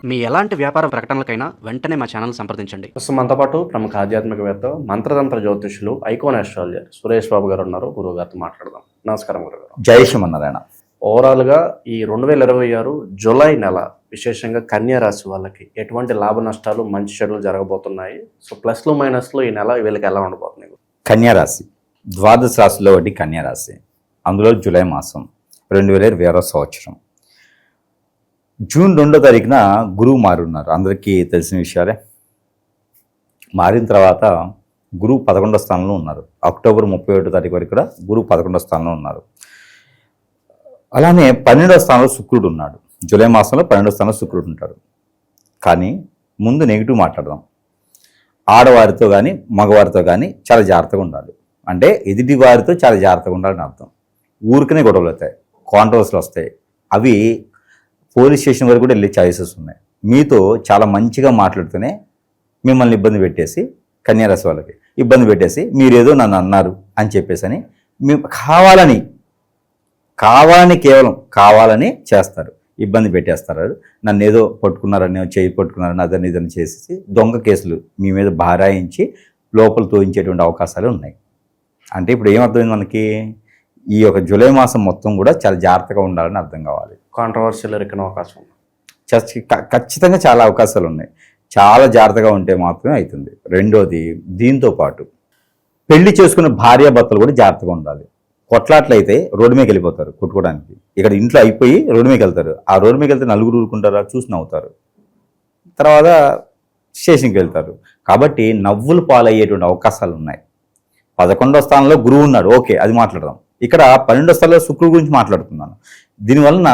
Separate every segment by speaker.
Speaker 1: మీ ఎలాంటి వ్యాపార ప్రకటనలకైనా వెంటనే మా ఛానల్ సంప్రదించండి.
Speaker 2: ప్రస్తుతం మనతో పాటు ప్రముఖ ఆధ్యాత్మికవేత్త మంత్రతంత్ర జ్యోతిషులు ఐకాన్ ఆస్ట్రాలజర్ సురేష్ బాబు గారు ఉన్నారు. గురువు గారితో మాట్లాడదాం. నమస్కారం గురుగారు.
Speaker 3: జై శ్రీమన్నారాయణ.
Speaker 2: ఓవరాల్గా ఈ 2026 జూలై నెల విశేషంగా కన్యా రాశి వాళ్ళకి ఎటువంటి లాభ నష్టాలు మంచి చెడులు జరగబోతున్నాయి? సో ప్లస్లు మైనస్లు ఈ నెల వీళ్ళకి ఎలా ఉండబోతున్నాయి?
Speaker 3: కన్యారాశి ద్వాదశ రాశిలో ఒకటి కన్యారాశి. అందులో జూలై మాసం 2020 సంవత్సరం జూన్ 2వ తారీఖున గురువు మారున్నారు. అందరికీ తెలిసిన విషయాలే. మారిన తర్వాత గురువు 11వ స్థానంలో ఉన్నారు. అక్టోబర్ 31వ తారీఖు వరకు కూడా గురువు 11వ స్థానంలో ఉన్నారు. అలానే 12వ స్థానంలో శుక్రుడు ఉన్నాడు. జూలై మాసంలో 12వ స్థానంలో శుక్రుడు ఉంటాడు. కానీ ముందు నెగిటివ్ మాట్లాడదాం. ఆడవారితో కానీ మగవారితో కానీ చాలా జాగ్రత్తగా ఉండాలి. అంటే ఎదుటి వారితో చాలా జాగ్రత్తగా ఉండాలని అర్థం. ఊరికనే గొడవలు అవుతాయి, కాంట్రవర్సీలు వస్తాయి. అవి పోలీస్ స్టేషన్ వరకు కూడా వెళ్ళే ఛాయిసెస్ ఉన్నాయి. మీతో చాలా మంచిగా మాట్లాడుతూనే మిమ్మల్ని ఇబ్బంది పెట్టేసి, కన్యారాశి వాళ్ళకి ఇబ్బంది పెట్టేసి, మీరేదో నన్ను అన్నారు అని చెప్పేసి అని కేవలం కావాలని చేస్తారు, ఇబ్బంది పెట్టేస్తారు. నన్ను ఏదో పట్టుకున్నారని, చేయి పట్టుకున్నారని, అదని ఇదని చేసేసి దొంగ కేసులు మీ మీద భారాయించి లోపల తోయించేటువంటి అవకాశాలు ఉన్నాయి. అంటే ఇప్పుడు ఏమర్థమైంది మనకి? ఈ యొక్క జూలై మాసం మొత్తం కూడా చాలా జాగ్రత్తగా ఉండాలని అర్థం కావాలి.
Speaker 2: కాంట్రవర్సీలు ఎరికిన అవకాశం ఉంది.
Speaker 3: ఖచ్చితంగా చాలా అవకాశాలు ఉన్నాయి. చాలా జాగ్రత్తగా ఉంటే మాత్రమే అవుతుంది. రెండోది, దీంతో పాటు పెళ్లి చేసుకున్న భార్యాభర్తలు కూడా జాగ్రత్తగా ఉండాలి. కొట్లాట్లు అయితే రోడ్డు మీదకి వెళ్ళిపోతారు కొట్టుకోవడానికి. ఇక్కడ ఇంట్లో అయిపోయి రోడ్డు మీదకి వెళ్తారు. ఆ రోడ్డు మీదకి వెళ్తే నలుగురు ఊరుకుంటారా? చూసి నవ్వుతారు. తర్వాత స్టేషన్కి వెళ్తారు. కాబట్టి నవ్వులు పాలయ్యేటువంటి అవకాశాలు ఉన్నాయి. 11వ స్థానంలో గురువు ఉన్నాడు, ఓకే, అది మాట్లాడదాం. ఇక్కడ 12వ స్థానంలో శుక్రుడు గురించి మాట్లాడుతున్నాను. దీనివలన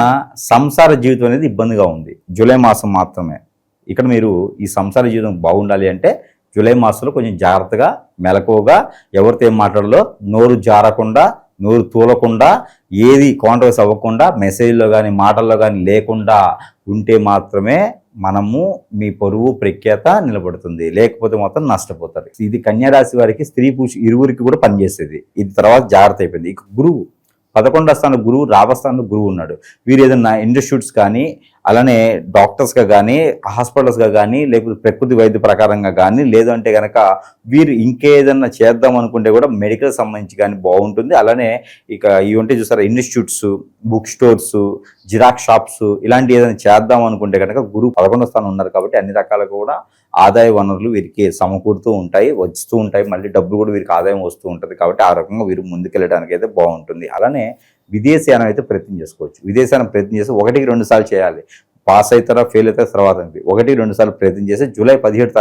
Speaker 3: సంసార జీవితం అనేది ఇబ్బందిగా ఉంది. జూలై మాసం మాత్రమే. ఇక్కడ మీరు ఈ సంసార జీవితం బాగుండాలి అంటే జూలై మాసంలో కొంచెం జాగ్రత్తగా, మెలకువగా, ఎవరితో ఏం మాట్లాడాలో నోరు జారకుండా, నోరు తూలకుండా, ఏది కాంట్రవర్సీ అవ్వకుండా, మెసేజ్లో కానీ మాటల్లో కానీ లేకుండా ఉంటే మాత్రమే మనము మీ పరువు ప్రఖ్యాత నిలబడుతుంది. లేకపోతే మాత్రం నష్టపోతారు. ఇది కన్యారాశి వారికి, స్త్రీ పురుషు ఇరువురికి కూడా పనిచేసేది. ఇది తర్వాత జాగ్రత్త అయిపోయింది. ఇక గురువు 11వ స్థానంలో గురువు, రాబస్థానంలో గురువు ఉన్నాడు. వీరు ఏదైనా ఇన్స్టిట్యూట్స్ కానీ, అలానే డాక్టర్స్గా కానీ, హాస్పిటల్స్గా కానీ, లేకపోతే ప్రకృతి వైద్య ప్రకారంగా కానీ, లేదంటే కనుక వీరు ఇంకేదన్నా చేద్దాం అనుకుంటే కూడా మెడికల్ సంబంధించి కానీ బాగుంటుంది. అలానే ఇక ఇవి ఉంటే చూసారా, institutes, book stores, xerox shops, ఇలాంటి ఏదైనా చేద్దాం అనుకుంటే కనుక గురువు 11వ స్థానం ఉన్నారు. కాబట్టి అన్ని రకాలుగా కూడా ఆదాయ వనరులు వీరికి సమకూరుతూ ఉంటాయి, వస్తూ ఉంటాయి. మళ్ళీ డబ్బులు కూడా వీరికి ఆదాయం వస్తూ ఉంటుంది. కాబట్టి ఆ రకంగా వీరు ముందుకెళ్ళడానికి అయితే బాగుంటుంది. అలానే విదేశీయానం అయితే ప్రయత్నం చేసుకోవచ్చు. విదేశీయానం ప్రయత్నం చేసి 1-2 సార్లు చేయాలి. పాస్ అవుతారా, ఫెయిల్ అవుతారా తర్వాత 1-2 సార్లు ప్రయత్నం చేసి జూలై 17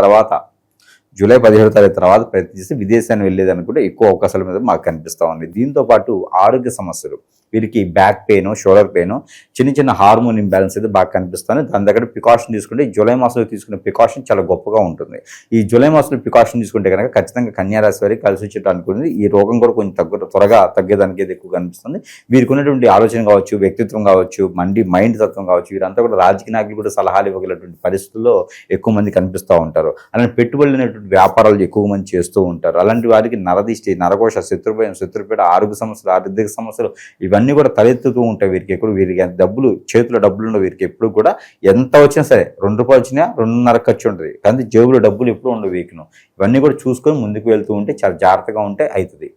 Speaker 3: తారీఖు తర్వాత ప్రయత్నం చేసి విదేశాన్ని వెళ్ళేదానికి కూడా ఎక్కువ అవకాశాల మీద మాకు కనిపిస్తూ ఉంది. దీంతో పాటు ఆరోగ్య సమస్యలు, వీరికి బ్యాక్ పెయిన్, షోల్డర్ పెయిన్, చిన్న హార్మోన్ ఇంబ్యాలెన్స్ అయితే బాగా కనిపిస్తుంది. దాని దగ్గర ప్రికాషన్ తీసుకుంటే జూలై మాసంలో తీసుకునే ప్రికాషన్ చాలా గొప్పగా ఉంటుంది. ఈ జూలై మాసంలో ప్రికాషన్ తీసుకుంటే కనుక ఖచ్చితంగా కన్యారాశి వారికి కలిసి వచ్చేటానికి ఉంటుంది. ఈ రోగం కూడా కొంచెం త్వరగా తగ్గేదానికి అయితే ఎక్కువ కనిపిస్తుంది. వీరికి ఉన్నటువంటి ఆలోచన కావచ్చు, వ్యక్తిత్వం కావచ్చు, మైండ్ తత్వం కావచ్చు, వీరంతా కూడా రాజకీయ నాయకులు కూడా సలహాలు ఇవ్వగలటువంటి పరిస్థితుల్లో ఎక్కువ మంది కనిపిస్తూ ఉంటారు. అలానే పెట్టుబడులు అనేటువంటి వ్యాపారాలు ఎక్కువ మంది చేస్తూ ఉంటారు. అలాంటి వారికి నరదిష్టి, నరకోశ, శత్రుభయం, శత్రుపీడ, ఆరోగ్య సమస్యలు, ఆర్థిక సమస్యలు ఇవన్నీ కూడా తలెత్తుతూ ఉంటాయి. వీరికి డబ్బులు, చేతిలో డబ్బులు ఉండవు. వీరికి ఎప్పుడు కూడా ఎంత వచ్చినా సరే, 2 రూపాయలు వచ్చినా 2.5 ఖర్చు ఉంటుంది. కానీ జేబులో డబ్బులు ఎప్పుడు ఉండవు వీక్ను. ఇవన్నీ కూడా చూసుకొని ముందుకు వెళ్తూ ఉంటే చాలా జాగ్రత్తగా ఉంటే అవుతుంది.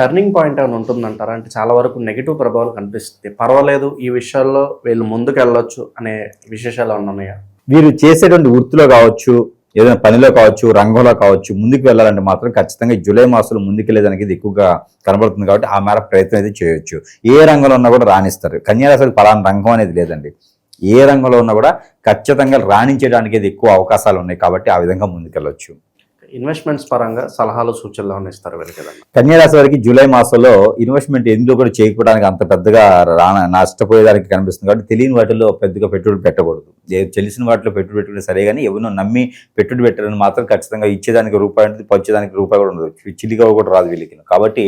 Speaker 2: టర్నింగ్ పాయింట్ ఏమైనా ఉంటుందంటారా? అంటే చాలా వరకు నెగిటివ్ ప్రభావాలు కనిపిస్తుంది. పర్వాలేదు, ఈ విషయాల్లో వీళ్ళు ముందుకు వెళ్ళొచ్చు అనే విశేషాలు ఏమైనా ఉన్నాయా?
Speaker 3: వీరు చేసేటువంటి వృత్తిలో కావచ్చు, ఏదైనా పనిలో కావచ్చు, రంగంలో కావచ్చు, ముందుకు వెళ్ళాలంటే మాత్రం ఖచ్చితంగా జూలై మాసంలో ముందుకెళ్ళేదానికి ఇది ఎక్కువగా కనబడుతుంది. కాబట్టి ఆ మేర ప్రయత్నం అయితే చేయొచ్చు. ఏ రంగంలో ఉన్నా కూడా రాణిస్తారు. కన్యారాశికి పలానా రంగం అనేది లేదండి. ఏ రంగంలో ఉన్నా కూడా ఖచ్చితంగా రాణించడానికి ఎక్కువ అవకాశాలు ఉన్నాయి. కాబట్టి ఆ విధంగా ముందుకెళ్ళొచ్చు.
Speaker 2: ఇన్వెస్ట్మెంట్స్ పరంగా సలహాలు, సూచనలు ఏమైనా ఇస్తారు వీళ్ళకి?
Speaker 3: కన్యారాశి వారికి జూలై మాసంలో ఇన్వెస్ట్మెంట్ ఎందులో కూడా చేయకపోవడానికి అంత పెద్దగా నష్టపోయేదానికి కనిపిస్తుంది. కాబట్టి తెలియని వాటిలో పెద్దగా పెట్టుబడి పెట్టకూడదు. తెలిసిన వాటిలో పెట్టుబడి పెట్టుకుంటే సరే, కానీ ఎవరినో నమ్మి పెట్టుబడి పెట్టారని మాత్రం ఖచ్చితంగా ఇచ్చేదానికి రూపాయి ఉంటుంది, పంచేదానికి రూపాయి కూడా ఉండదు. చిల్లిగా కూడా రాదు వీళ్ళకి. కాబట్టి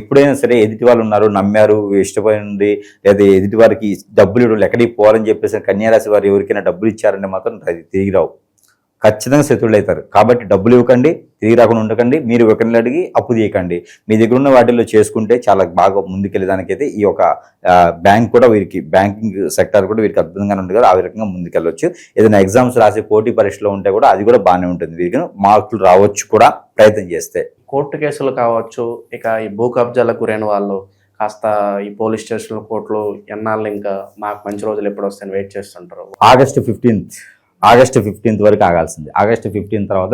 Speaker 3: ఎప్పుడైనా సరే ఎదుటి వాళ్ళు ఉన్నారు, నమ్మారు, ఇష్టపోయింది, లేదా ఎదుటి వారికి డబ్బులు ఇవ్వడం ఎక్కడికి పోవాలని చెప్పేసి కన్యారాశి వారు ఎవరికైనా డబ్బులు ఇచ్చారంటే మాత్రం అది తిరిగి రావు. ఖచ్చితంగా శత్రువులు అవుతారు. కాబట్టి డబ్బులు ఇవ్వకండి, తిరిగి రాకుండా ఉండకండి, మీరు ఒకరిని అడిగి అప్పు తీయకండి. మీ దగ్గర ఉన్న వాటిల్లో చేసుకుంటే చాలా బాగా ముందుకెళ్ళడానికైతే ఈ యొక్క బ్యాంక్ కూడా వీరికి, బ్యాంకింగ్ సెక్టర్ కూడా వీరికి అద్భుతంగా ఉంటుంది కదా, ఆ రకంగా ముందుకెళ్ళొచ్చు. ఏదైనా ఎగ్జామ్స్ రాసి పోటీ పరీక్షలో ఉంటే కూడా అది కూడా బాగానే ఉంటుంది, వీరికి మార్కులు రావచ్చు కూడా ప్రయత్నం చేస్తే.
Speaker 2: కోర్టు కేసులు కావచ్చు, ఇక ఈ భూ కబ్జాలకు గురైన వాళ్ళు కాస్త ఈ పోలీస్ స్టేషన్లు, కోర్టులు ఎన్నాళ్ళు ఇంకా మాకు మంచి రోజులు ఎప్పుడు వస్తాయని వెయిట్ చేస్తుంటారు.
Speaker 3: ఆగస్టు 15th వరకు ఆగాల్సింది. ఆగస్టు 15 తర్వాత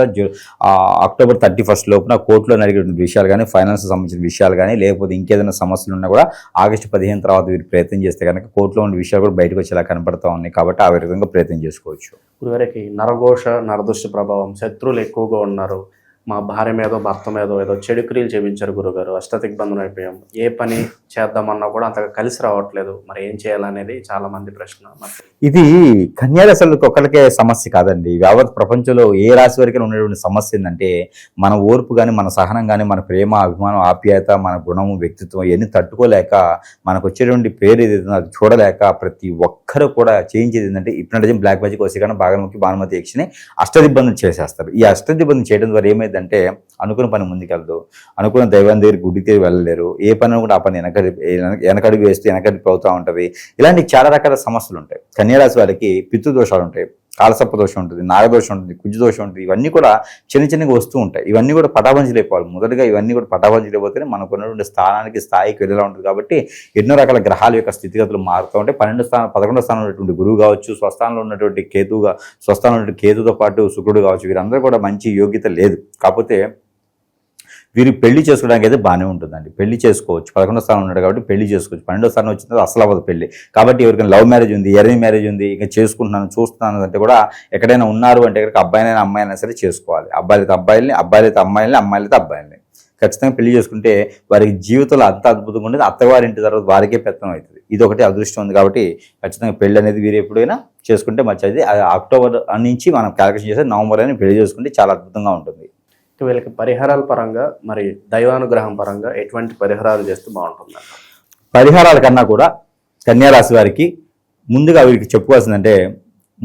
Speaker 3: అక్టోబర్ 31 లోపున కోర్టులో జరిగిన విషయాలు కానీ, ఫైనాన్స్ సంబంధించిన విషయాలు కానీ, లేకపోతే ఇంకేదైనా సమస్యలు ఉన్నా కూడా ఆగస్టు 15 తర్వాత వీరు ప్రయత్నం చేస్తే కనుక కోర్టులో ఉన్న విషయాలు కూడా బయటకు వచ్చేలా కనపడతా ఉన్నాయి. కాబట్టి ఆ విధంగా ప్రయత్నం చేసుకోవచ్చు.
Speaker 2: గురుగారికి నరఘోష, నరదృష్టి ప్రభావం, శత్రువులు ఎక్కువగా ఉన్నారు, మా భార్య మీదో భర్త మీదో ఏదో చెడు క్రియలు చేయించారు గురుగారు, అష్టదిగ్బంధనం అయిపోయాం, ఏ పని చేద్దామన్నా కూడా అంతగా కలిసి రావట్లేదు, మరి ఏం చేయాలనేది చాలా మంది ప్రశ్న.
Speaker 3: ఇది కన్యా రాశులకు ఒక్కరికే సమస్య కాదండి, యావత్ ప్రపంచంలో ఏ రాశి వరకు ఉన్నటువంటి సమస్య ఏంటంటే మన ఓర్పు కానీ, మన సహనం కానీ, మన ప్రేమ, అభిమానం, ఆప్యాయత, మన గుణము, వ్యక్తిత్వం ఇవన్నీ తట్టుకోలేక మనకు వచ్చేటువంటి పేరు ఏదైతే అది చూడలేక ప్రతి ఒక్కరు కూడా చేయించేది ఏంటంటే హిప్నటిజం, బ్లాక్ మ్యాజిక్, వశీకరణ, బాగముఖి, భానుమతి యక్షిని అష్టదిగ్బంధనం చేసేస్తారు. ఈ అష్టదిగ్బంధనం చేయడం ద్వారా ఏమైందంటే అనుకున్న పని ముందుకెళ్దు, అనుకున్న దైవం దగ్గర గుడికి వెళ్ళలేరు, ఏ పని కూడా ఆ పని వెనకడుగు వేస్తూ వెనకడిపి అవుతూ ఉంటుంది. ఇలాంటి చాలా రకాల సమస్యలు ఉంటాయి. కన్యారాశి వారికి పితృదోషాలు ఉంటాయి, కాలసర్ప దోషం ఉంటుంది, నాగదోషం ఉంటుంది, కుజదోషం ఉంటుంది. ఇవన్నీ కూడా చిన్నగా వస్తూ ఉంటాయి. ఇవన్నీ కూడా పటాబంజీలైపోవాలి. మొదటగా ఇవన్నీ కూడా పటాబంజీలైపోతేనే మనకు ఉన్నటువంటి స్థాయికి వెళ్ళేలా ఉంటుంది. కాబట్టి ఎన్నో రకాల గ్రహాల యొక్క స్థితిగతులు మారుతూ ఉంటాయి. 11వ స్థానంలో ఉన్నటువంటి గురువు కావచ్చు, స్వస్థానంలో ఉన్నటువంటి స్వస్థానంలో ఉన్నటువంటి కేతుతో పాటు శుక్రుడు కావచ్చు, వీరందరూ కూడా మంచి యోగ్యత లేదు. కాకపోతే వీరు పెళ్లి చేసుకోవడానికి అయితే బాగానే ఉంటుందండి, పెళ్లి చేసుకోవచ్చు. 11వ స్థానం ఉన్నాడు కాబట్టి పెళ్లి చేసుకోవచ్చు. 12వ స్థానం వచ్చిన తర్వాత అసలు అవ్వదు పెళ్లి. కాబట్టి ఎవరికైనా లవ్ మ్యారేజ్ ఉంది, ఎరేంజ్ మ్యారేజ్ ఉంది, ఇంకా చేసుకుంటున్నాను చూస్తున్నాను అంటే కూడా ఎక్కడైనా ఉన్నారు అంటే కనుక అబ్బాయినైనా అమ్మాయినా సరే చేసుకోవాలి. అబ్బాయిలైతే అబ్బాయిల్ని, అబ్బాయిలైతే అమ్మాయిల్ని, అమ్మాయిలైతే అబ్బాయిల్ని ఖచ్చితంగా పెళ్లి చేసుకుంటే వారికి జీవితంలో అంత అద్భుతంగా ఉండేది. అత్తవారింటి తర్వాత వారికే పెత్తనం అవుతుంది. ఇది ఒకటి అదృష్టం ఉంది. కాబట్టి ఖచ్చితంగా పెళ్లి అనేది వీరు ఎప్పుడైనా చేసుకుంటే మంచిది. అక్టోబర్ నుంచి మనం క్యాలిక్యులేషన్ చేస్తే నవంబర్ అని పెళ్లి చేసుకుంటే చాలా అద్భుతంగా ఉంటుంది.
Speaker 2: వీళ్ళకి పరిహారాల పరంగా, మరి దైవానుగ్రహం పరంగా ఎటువంటి పరిహారాలు చేస్తే బాగుంటుంది?
Speaker 3: పరిహారాల కన్నా కూడా కన్యారాశి వారికి ముందుగా వీరికి చెప్పుకోవాల్సిందంటే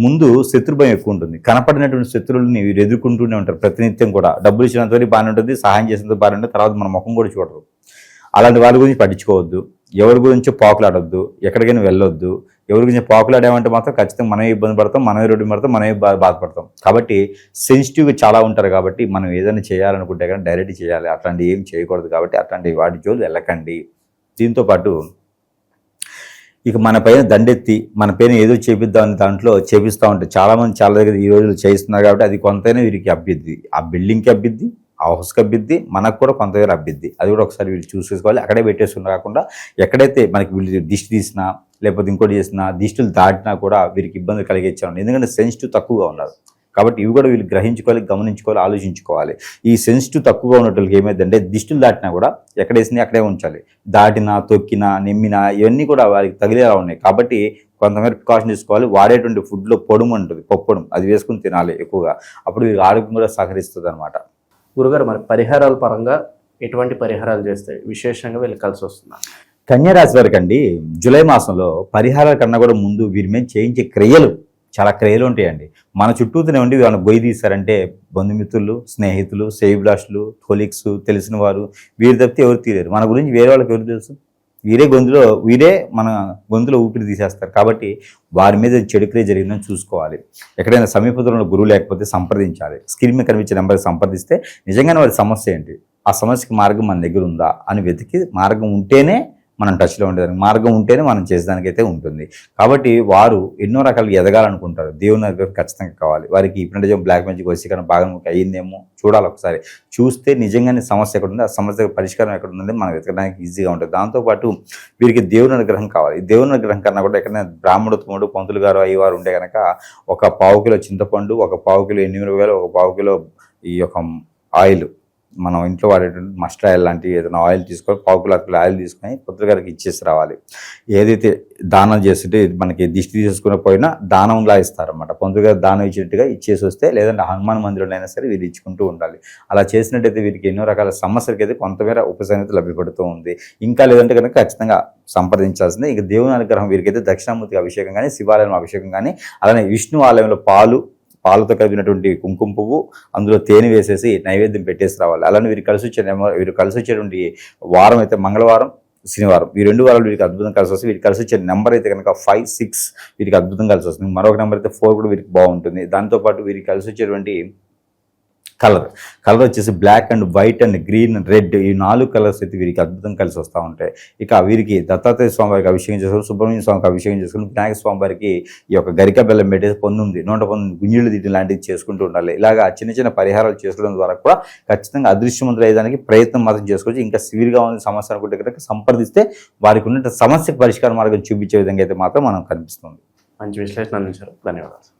Speaker 3: ముందు శత్రుభయం ఎక్కువ ఉంటుంది. కనపడినటువంటి శత్రువులని వీరు ఎదుర్కొంటూనే ఉంటారు ప్రతినిత్యం కూడా. డబ్బులు ఇచ్చినంత వరకు బాగానే ఉంటుంది, సహాయం చేసినంత బాగానే ఉంటుంది, తర్వాత మన ముఖం కూడా చూడరు. అలాంటి వారి గురించి పట్టించుకోవద్దు, ఎవరి గురించి పాకులాడొద్దు, ఎక్కడికైనా వెళ్ళొద్దు. ఎవరి గురించి పాకులాడామంటే మాత్రం ఖచ్చితంగా మనమే ఇబ్బంది పడతాం, మనమే రోడ్డు పడతాం, మనమే బాధపడతాం. కాబట్టి సెన్సిటివ్గా చాలా ఉంటారు. కాబట్టి మనం ఏదైనా చేయాలనుకుంటే కానీ డైరెక్ట్ చేయాలి, అట్లాంటివి ఏం చేయకూడదు. కాబట్టి అట్లాంటి వాటి జోలు వెళ్ళకండి. దీంతోపాటు ఇక మన పైన దండెత్తి మన పైన ఏదో చేపిద్దామని దాంట్లో చేపిస్తూ ఉంటారు చాలామంది. చాలా దగ్గర ఈ రోజులు చేయిస్తున్నారు. కాబట్టి అది కొంతైనా వీరికి అబ్బిద్ది, ఆ బిల్డింగ్కి అబ్బిద్ది, ఆ హౌస్కి అబ్బిద్ది, మనకు కూడా కొంత దగ్గర అబ్బిద్ది. అది కూడా ఒకసారి వీళ్ళు చూసేసుకోవాలి. అక్కడే పెట్టేస్తున్నా కాకుండా ఎక్కడైతే మనకి వీళ్ళు దిష్టి తీసినా లేకపోతే ఇంకోటి చేసినా, దిష్టులు దాటినా కూడా వీరికి ఇబ్బంది కలిగించాలి. ఎందుకంటే సెన్సిటివ్ తక్కువగా ఉన్నారు. కాబట్టి ఇవి కూడా వీళ్ళు గ్రహించుకోవాలి, గమనించుకోవాలి, ఆలోచించుకోవాలి. ఈ సెన్సిటివ్ తక్కువగా ఉన్నట్టు ఏమైందంటే దిష్టులు దాటినా కూడా ఎక్కడేసినా అక్కడే ఉంచాలి. దాటినా, తొక్కినా, నెమ్మినా ఇవన్నీ కూడా వారికి తగిలేలా ఉన్నాయి. కాబట్టి కొంతమేర ప్రికాషన్ తీసుకోవాలి. వాడేటువంటి ఫుడ్లో పొడుము ఉంటుంది, పప్పొడుము, అది వేసుకుని తినాలి ఎక్కువగా. అప్పుడు వీరికి ఆరోగ్యం కూడా సహకరిస్తుంది అనమాట.
Speaker 2: గురుగారు, మరి పరిహారాల పరంగా ఎటువంటి పరిహారాలు చేస్తే విశేషంగా వీళ్ళు కలిసి వస్తున్నారు?
Speaker 3: కన్యారాశి వారికి అండి జూలై మాసంలో పరిహారాల కన్నా కూడా ముందు వీరి మీద చేయించే క్రియలు, చాలా క్రియలు ఉంటాయండి. మన చుట్టూతోనే ఉండి వాళ్ళని గొయ్యి తీశారంటే బంధుమిత్రులు, స్నేహితులు, సేవిబ్లాస్టులు, కొలీగ్స్, తెలిసిన వారు, వీరి తప్పితే ఎవరు తీరారు. మన గురించి వేరే వాళ్ళకి ఎవరు తెలుసు? వీరే మన గొంతులో ఊపిరి తీసేస్తారు. కాబట్టి వారి మీద చెడు క్రియ జరిగిందని చూసుకోవాలి. ఎక్కడైనా సమీపంలో గురువు లేకపోతే సంప్రదించాలి. స్క్రీన్ మీద కనిపించే నెంబర్కి సంప్రదిస్తే నిజంగానే వారి సమస్య ఏంటి, ఆ సమస్యకి మార్గం మన దగ్గర ఉందా అని వెతికి మార్గం ఉంటేనే మనం టచ్లో ఉండేదానికి, మార్గం ఉంటేనే మనం చేసేదానికైతే ఉంటుంది. కాబట్టి వారు ఎన్నో రకాలుగా ఎదగాలనుకుంటారు. దేవుని దగ్గర ఖచ్చితంగా కావాలి. వారికి హిప్నటిజం, బ్లాక్ మ్యాజిక్, వశీకరణ బాగా అయ్యిందేమో చూడాలి. ఒకసారి చూస్తే నిజంగానే సమస్య ఎక్కడ ఉంది, ఆ సమస్య పరిష్కారం ఎక్కడ ఉందని మనం వెతకడానికి ఈజీగా ఉంటుంది. దాంతోపాటు వీరికి దేవుని అనుగ్రహం కావాలి. దేవుని అనుగ్రహం కన్నా కూడా ఎక్కడైనా బ్రాహ్మణోత్తముడు, పంతులు గారు, అయ్యవారు ఉంటే కనుక 1 పావు కిలో చింతపండు, 1 పావు కిలో ఎండుమిరపకాయలు, 1 పావు కిలో ఈ యొక్క ఆయిల్, మనం ఇంట్లో వాడేటువంటి మస్టర్డ్ ఆయిల్ లాంటివి ఏదైనా ఆయిల్ తీసుకొని 1 కిలో ఆయిల్ తీసుకొని పంతులు గారికి ఇచ్చేసి రావాలి. ఏదైతే దానం చేస్తుంటే మనకి దిష్టి తీసుకున్న పోయినా దానంలా ఇస్తారన్నమాట. పంతులు గారు దానం ఇచ్చినట్టుగా ఇచ్చేసి వస్తే, లేదంటే హనుమాన్ మందిరంలో అయినా సరే వీరు ఇచ్చుకుంటూ ఉండాలి. అలా చేసినట్టయితే వీరికి ఎన్నో రకాల సమస్యలకి అయితే కొంతమేర ఉపశమనం లభ్యపడుతూ ఉంది. ఇంకా లేదంటే కనుక ఖచ్చితంగా సంప్రదించాల్సిందే. ఇక దేవుని అనుగ్రహం వీరికైతే దక్షిణామూర్తికి అభిషేకం కానీ, శివాలయం అభిషేకం కానీ, అలానే విష్ణు ఆలయంలో పాలు, పాలతో కలిపినటువంటి కుంకుమ పువ్వు, అందులో తేనె వేసేసి నైవేద్యం పెట్టేసి రావాలి. అలానే వీరికి కలిసి వచ్చేటువంటి వారం అయితే మంగళవారం, శనివారం, ఈ 2 వారాలు వీరికి అద్భుతం కలిసి వస్తుంది. వీరికి కలిసి వచ్చే నెంబర్ అయితే కనుక 5, 6 వీరికి అద్భుతం కలిసి వస్తుంది. మరొక నెంబర్ అయితే 4 కూడా వీరికి బాగుంటుంది. దాంతోపాటు వీరికి కలిసి వచ్చేటువంటి కలర్ వచ్చేసి black and white and green and red, ఈ 4 కలర్స్ అయితే వీరికి అద్భుతం కలిసి వస్తూ ఉంటాయి. ఇక వీరికి దత్తాత్రేయ స్వామివారికి అభిషేకం చేసుకుని, సుబ్రహ్మణ్య స్వామికి అభిషేకం చేసుకుని, వినాయక స్వామివారికి ఈ యొక్క గరిక బెల్లం పెట్టేసి 119 గుంజీళ్ళు తీయడం లాంటివి చేసుకుంటూ ఉండాలి. ఇలాగా చిన్న చిన్న పరిహారాలు చేసుకోవడం ద్వారా కూడా ఖచ్చితంగా అదృశ్యవంతులు అయ్యేదానికి ప్రయత్నం మాత్రం చేసుకోవచ్చు. ఇంకా సివియర్గా ఉన్న సమస్య అనుకుంటే కనుక సంప్రదిస్తే వారికి ఉన్న సమస్యకు పరిష్కార మార్గం చూపించే విధంగా అయితే మాత్రం మనం కనిపిస్తుంది.
Speaker 2: మంచి విశ్లేషణ అందించారు. ధన్యవాదాలు.